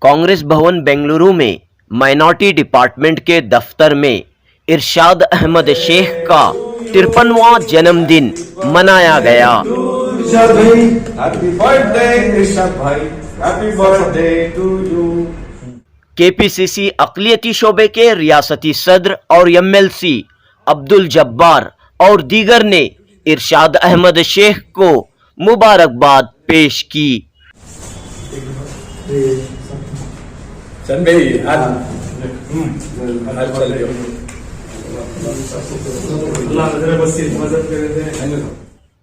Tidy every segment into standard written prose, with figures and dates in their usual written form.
कांग्रेस भवन बेंगलुरु में minority department के दफ्तर में इरशाद अहमद शेख का 53वां जन्मदिन मनाया गया। केपीसीसी अक़लियती शोबे के रियासती सदर और एमएलसी अब्दुल जब्बार और दीगर ने इरशाद अहमद शेख को मुबारकबाद पेश की।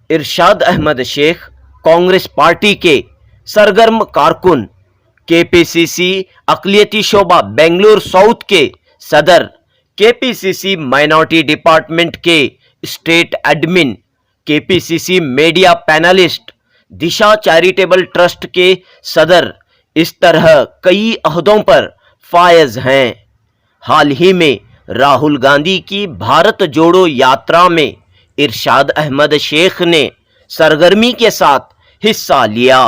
इरशाद अहमद शेख कांग्रेस पार्टी के सरगर्म कारकुन, केपीसीसी अक़लियती शोबा बेंगलुरु साउथ के सदर, केपीसीसी माइनॉरिटी डिपार्टमेंट के state admin, KPCC media panellist, Disha charitable trust के सदर, इस तरह कई अहदों पर फायज हैं। हाल ही में राहुल गांधी की भारत जोड़ो यात्रा में इरशाद अहमद शेख ने सरगर्मी के साथ हिस्सा लिया।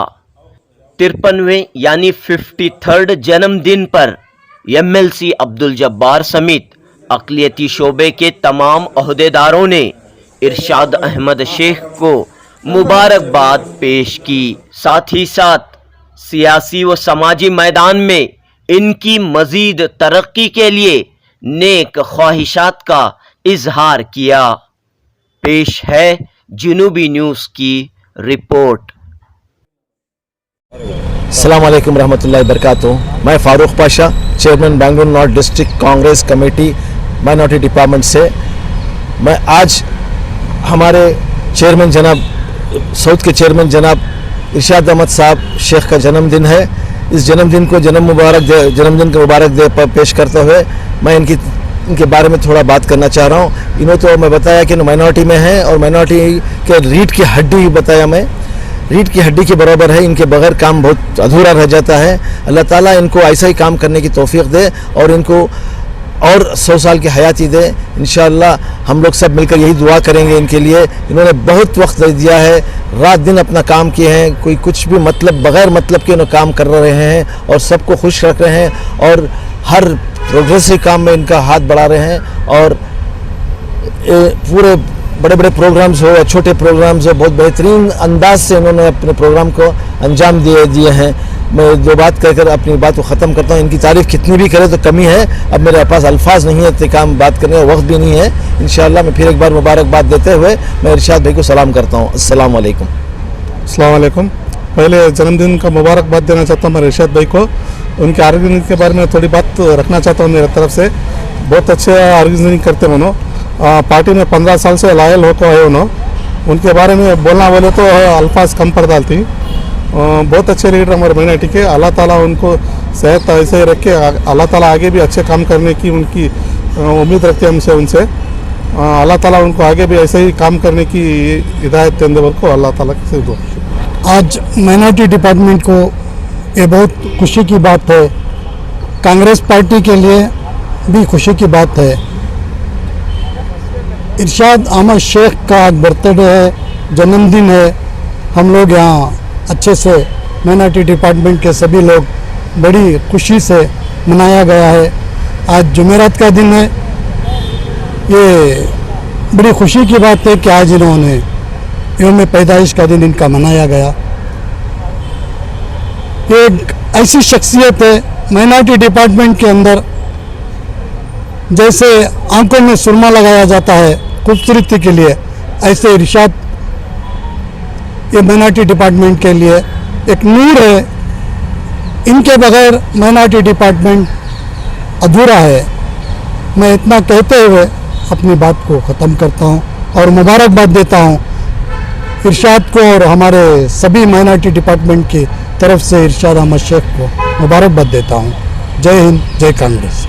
53वें यानी 53rd जन्मदिन पर एमएलसी अब्दुल जब्बार समेत अक़लियती शोबे के तमाम ओहदेदारों ने इरशाद अहमद शेख को मुबारकबाद पेश की। साथ ही साथ सियासी व समाजी मैदान में इनकी मजीद तरक्की के लिए नेक ख्वाहिशात का इजहार किया। पेश है जुनूबी न्यूज़ की रिपोर्ट। अस्सलाम वालेकुम रहमतुल्लाहि बरकातुहू। मैं Farooq Pasha, chairman Bengaluru north district Congress committee minority department से। मैं आज हमारे चेयरमैन जनाब साउथ के चेयरमैन जनाब इरशाद अहमद साहब शेख का जन्मदिन है। इस जन्मदिन को जन्मदिन का मुबारक पेश करते हुए मैं इनके बारे में थोड़ा बात करना चाह रहा हूँ। इन्होंने तो मैं बताया कि माइनॉरिटी में है और माइनॉरिटी के रीढ़ की हड्डी बताया, मैं रीढ़ की हड्डी के बराबर है। इनके बगैर काम बहुत अधूरा रह जाता है। अल्लाह ताला इनको ऐसा ही काम करने की तौफीक दे और इनको और 100 साल की हयाती दे। इंशाअल्लाह हम लोग सब मिलकर यही दुआ करेंगे इनके लिए। इन्होंने बहुत वक्त दे दिया है, रात दिन अपना काम किए हैं, कोई कुछ भी मतलब बगैर मतलब के इन्होंने काम कर रहे हैं और सबको खुश रख रहे हैं और हर प्रोग्रेसिव काम में इनका हाथ बढ़ा रहे हैं। और पूरे बड़े बड़े प्रोग्राम्स हो या छोटे प्रोग्राम्स हो, बहुत बेहतरीन अंदाज से इन्होंने अपने प्रोग्राम को अंजाम दिए हैं। मैं दो बात कहकर अपनी बात को ख़त्म करता हूँ। इनकी तारीफ़ कितनी भी करे तो कमी है। अब मेरे पास अल्फाज नहीं है, इतने काम बात करने का वक्त भी नहीं है। इंशाअल्लाह मैं फिर एक बार मुबारकबाद देते हुए मैं इरशाद भाई को सलाम करता हूँ। अस्सलाम वालेकुम। अस्सलाम वालेकुम। पहले जन्मदिन का मुबारकबाद देना चाहता हूँ मैं इरशाद भाई को। उनके ऑर्गेनाइजिंग के बारे में थोड़ी बात रखना चाहता हूँ मेरी तरफ से। बहुत अच्छे ऑर्गेनाइजिंग करते हैं उन्होंने। पार्टी में 15 साल से लायल होकर आए उन्होंने। उनके बारे में बोलना बोले तो अल्फाज कम पड़ डालती। बहुत अच्छे लीडर हमारे माइनॉरिटी के। अल्लाह ताला उनको सेहत ऐसे ही रखे। अल्लाह ताला आगे भी अच्छे काम करने की उनकी उम्मीद रखते हैं हमसे उनसे। अल्लाह ताला उनको आगे भी ऐसे ही काम करने की हिदायत देने को अल्लाह ताला से दुआ। आज माइनॉरिटी डिपार्टमेंट को ये बहुत खुशी की बात है। कांग्रेस पार्टी के लिए भी खुशी की बात है। इरशाद अहमद शेख का आज बर्थडे है, जन्मदिन है। हम लोग यहाँ अच्छे से माइनॉरिटी डिपार्टमेंट के सभी लोग बड़ी खुशी से मनाया गया है। आज जुमेरात का दिन है। ये बड़ी खुशी की बात है कि आज इन्होंने यौम पैदाइश का दिन इनका मनाया गया। एक ऐसी शख्सियत है माइनॉरिटी डिपार्टमेंट के अंदर, जैसे आंखों में सुरमा लगाया जाता है खूबसूरती के लिए, ऐसे इरशाद ये माइनॉरिटी डिपार्टमेंट के लिए एक नूर है। इनके बगैर माइनॉरिटी डिपार्टमेंट अधूरा है। मैं इतना कहते हुए अपनी बात को ख़त्म करता हूँ और मुबारकबाद देता हूँ इरशाद को और हमारे सभी माइनॉरिटी डिपार्टमेंट की तरफ से इरशाद अहमद शेख को मुबारकबाद देता हूँ। जय हिंद, जय कांग्रेस।